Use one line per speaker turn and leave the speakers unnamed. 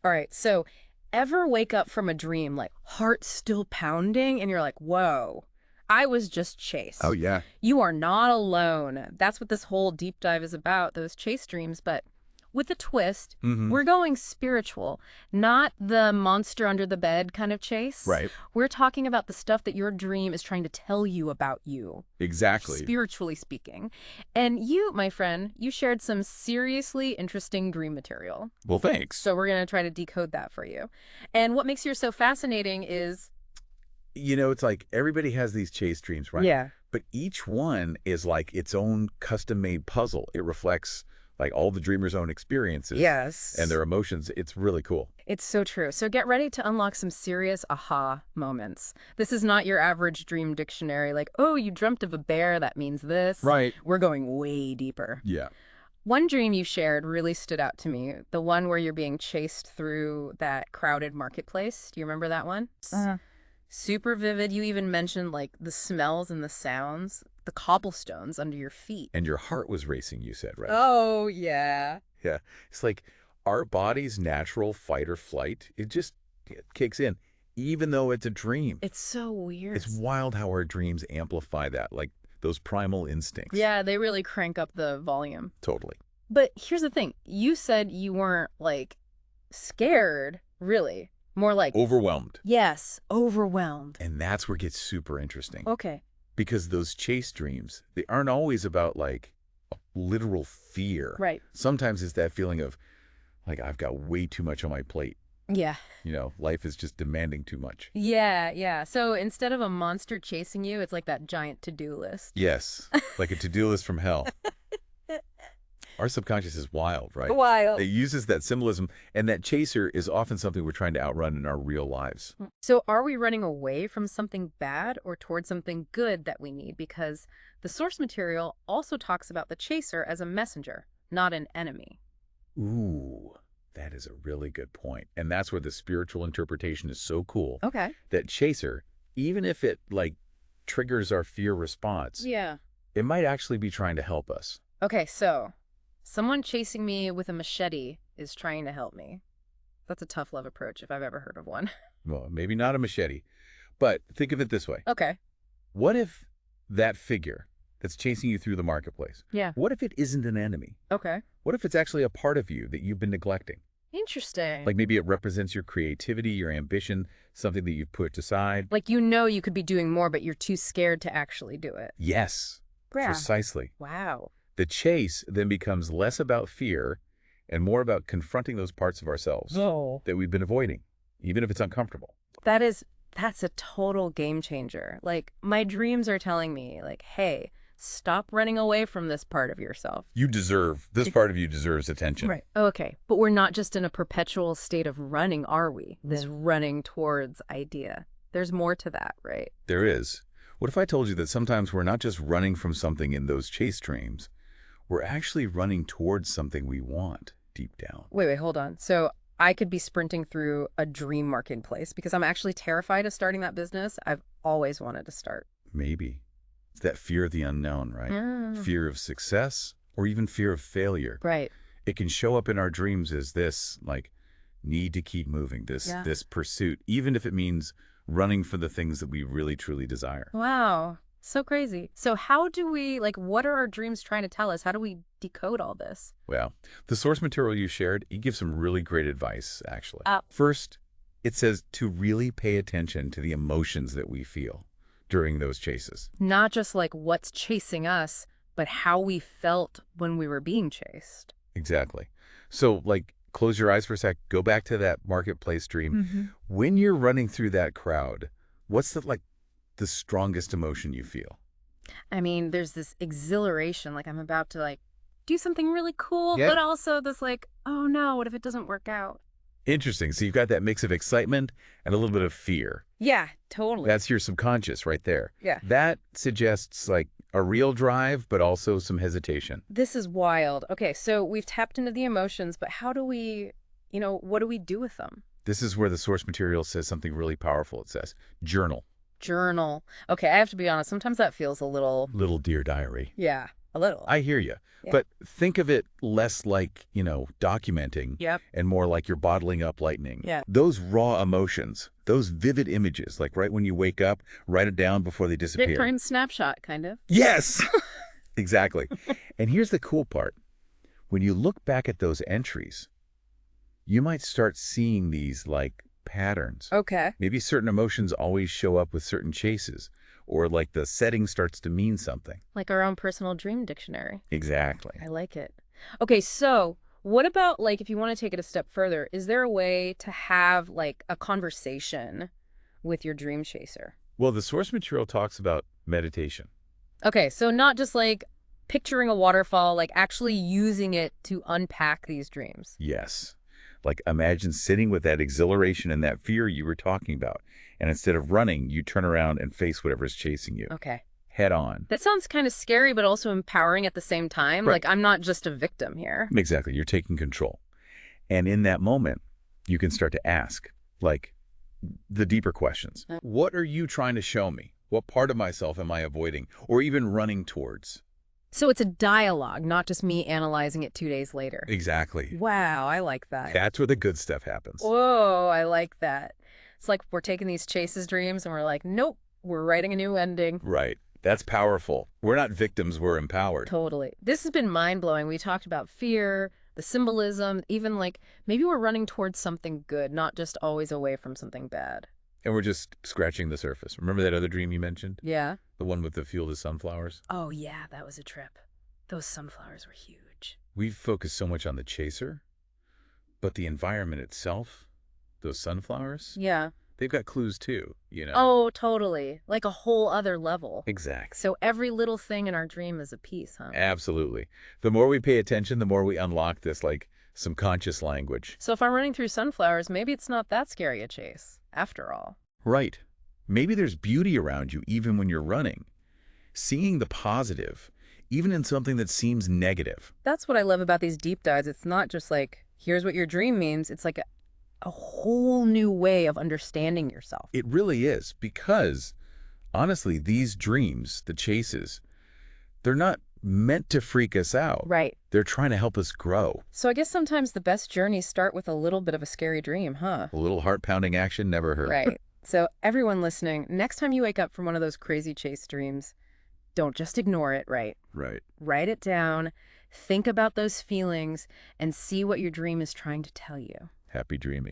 All right, so ever wake up from a dream, like heart still pounding, and you're like, whoa, I was just
Oh,
chased.
yeah.
You are not alone. That's what this whole deep dive is about, those chase dreams. But with a twist,
Mm-hmm.
we're going spiritual, not the monster under the bed kind of chase.
Right.
We're talking about the stuff that your dream is trying to tell you about you,
Exactly.
spiritually speaking. And you, my friend, you shared some seriously interesting dream material.
Well, thanks.
So we're going to try to decode that for you. And what makes yours so fascinating is...
It's like everybody has these chase dreams, right?
Yeah.
But each one is like its own custom-made puzzle. It reflects like all the dreamer's own experiences
Yes.
and their emotions. It's really cool.
It's so true. So get ready to unlock some serious aha moments. This is not your average dream dictionary, like, oh, you dreamt of a bear, that means this.
Right.
We're going way deeper.
Yeah.
One dream you shared really stood out to me, the one where you're being chased through that crowded marketplace. Do you remember that one?
Uh-huh.
Super vivid. You even mentioned like the smells and the sounds, the cobblestones under your feet.
And your heart was racing, you said, right?
Oh, yeah.
Yeah. It's like our body's natural fight or flight, it kicks in, even though it's a dream.
It's so weird.
It's wild how our dreams amplify that, like those primal instincts.
Yeah, they really crank up the volume.
Totally.
But here's the thing. You said you weren't, like, scared, really. More like...
Overwhelmed.
Yes, overwhelmed.
And that's where it gets super interesting.
Okay.
Because those chase dreams, they aren't always about, like, literal fear.
Right.
Sometimes it's that feeling of, like, I've got way too much on my plate.
Yeah.
Life is just demanding too much.
Yeah. So instead of a monster chasing you, it's like that giant to-do list.
Yes, like a to-do list from hell. Our subconscious is wild, right?
Wild.
It uses that symbolism, and that chaser is often something we're trying to outrun in our real lives.
So are we running away from something bad or towards something good that we need? Because the source material also talks about the chaser as a messenger, not an enemy.
Ooh, that is a really good point. And that's where the spiritual interpretation is so cool.
Okay.
That chaser, even if it, like, triggers our fear response,
Yeah.
it might actually be trying to help us.
Okay, so someone chasing me with a machete is trying to help me. That's a tough love approach if I've ever heard of one.
Well, maybe not a machete, but think of it this way.
Okay.
What if that figure that's chasing you through the marketplace,
Yeah.
what if it isn't an enemy?
Okay.
What if it's actually a part of you that you've been neglecting?
Interesting.
Like maybe it represents your creativity, your ambition, something that you've put aside.
Like you could be doing more, but you're too scared to actually do it.
Yes,
Yeah.
precisely.
Wow.
The chase then becomes less about fear and more about confronting those parts of ourselves
Oh.
that we've been avoiding, even if it's uncomfortable.
That's a total game changer. Like, my dreams are telling me, like, hey, stop running away from this part of yourself.
This part of you deserves attention.
Right. Okay. But we're not just in a perpetual state of running, are we? This running towards idea. There's more to that, right?
There is. What if I told you that sometimes we're not just running from something in those chase dreams, we're actually running towards something we want deep down?
Wait, hold on. So I could be sprinting through a dream marketplace because I'm actually terrified of starting that business I've always wanted to start.
Maybe. It's that fear of the unknown, right? Fear of success or even fear of failure.
Right.
It can show up in our dreams as this, like, need to keep moving, this pursuit, even if it means running for the things that we really, truly desire.
Wow. So crazy. So how do we, what are our dreams trying to tell us? How do we decode all this?
Well, the source material you shared, it gives some really great advice, actually.
Oh.
First, it says to really pay attention to the emotions that we feel during those chases.
Not just what's chasing us, but how we felt when we were being chased.
Exactly. So, close your eyes for a sec. Go back to that marketplace dream. When you're running through that crowd, what's the strongest emotion you feel?
I mean, there's this exhilaration, I'm about to do something really cool,
Yeah.
but also this oh no, what if it doesn't work out?
Interesting. So you've got that mix of excitement and a little bit of fear.
Yeah, totally.
That's your subconscious right there.
Yeah.
That suggests a real drive, but also some hesitation.
This is wild. Okay, so we've tapped into the emotions, but how do we, what do we do with them?
This is where the source material says something really powerful. It says, journal.
Journal. Okay, I have to be honest, sometimes that feels a little...
Little dear diary.
Yeah. A little.
I hear you.
Yeah.
But think of it less like, documenting
Yep.
and more like you're bottling up lightning.
Yeah.
Those raw emotions, those vivid images, like right when you wake up, write it down before they disappear.
Bitcoin snapshot, kind of.
Yes, exactly. And here's the cool part. When you look back at those entries, you might start seeing these like patterns.
Okay.
Maybe certain emotions always show up with certain chases, or like the setting starts to mean something.
Like our own personal dream dictionary.
Exactly.
I like it. Okay, so what about like if you want to take it a step further, is there a way to have like a conversation with your dream chaser?
Well, the source material talks about meditation.
Okay, so not just like picturing a waterfall, like actually using it to unpack these dreams.
Yes. Like imagine sitting with that exhilaration and that fear you were talking about. And instead of running, you turn around and face whatever's chasing you
Okay.
head on.
That sounds kind of scary, but also empowering at the same time.
Right.
Like I'm not just a victim here.
Exactly. You're taking control. And in that moment, you can start to ask, like, the deeper questions. What are you trying to show me? What part of myself am I avoiding or even running towards?
So it's a dialogue, not just me analyzing it 2 days later.
Exactly.
Wow, I like that.
That's where the good stuff happens.
Whoa, I like that. It's like we're taking these chases dreams and we're like, nope, we're writing a new ending.
Right. That's powerful. We're not victims, we're empowered.
Totally. This has been mind-blowing. We talked about fear, the symbolism, even like maybe we're running towards something good, not just always away from something bad.
And we're just scratching the surface. Remember that other dream you mentioned?
Yeah.
The one with the field of sunflowers?
Oh, yeah, that was a trip. Those sunflowers were huge.
We've focused so much on the chaser, but the environment itself, those sunflowers,
Yeah.
they've got clues too,
Oh, totally. Like a whole other level.
Exactly.
So every little thing in our dream is a piece, huh?
Absolutely. The more we pay attention, the more we unlock this, like, subconscious language.
So if I'm running through sunflowers, maybe it's not that scary a chase, after all.
Right. Maybe there's beauty around you even when you're running. Seeing the positive, even in something that seems negative.
That's what I love about these deep dives. It's not just like, here's what your dream means. It's like a whole new way of understanding yourself.
It really is, because, honestly, these dreams, the chases, they're not meant to freak us out.
Right.
They're trying to help us grow.
So I guess sometimes the best journeys start with a little bit of a scary dream, huh?
A little heart-pounding action never hurt.
Right. So everyone listening, next time you wake up from one of those crazy chase dreams, don't just ignore it, right?
Right.
Write it down, think about those feelings, and see what your dream is trying to tell you.
Happy dreaming.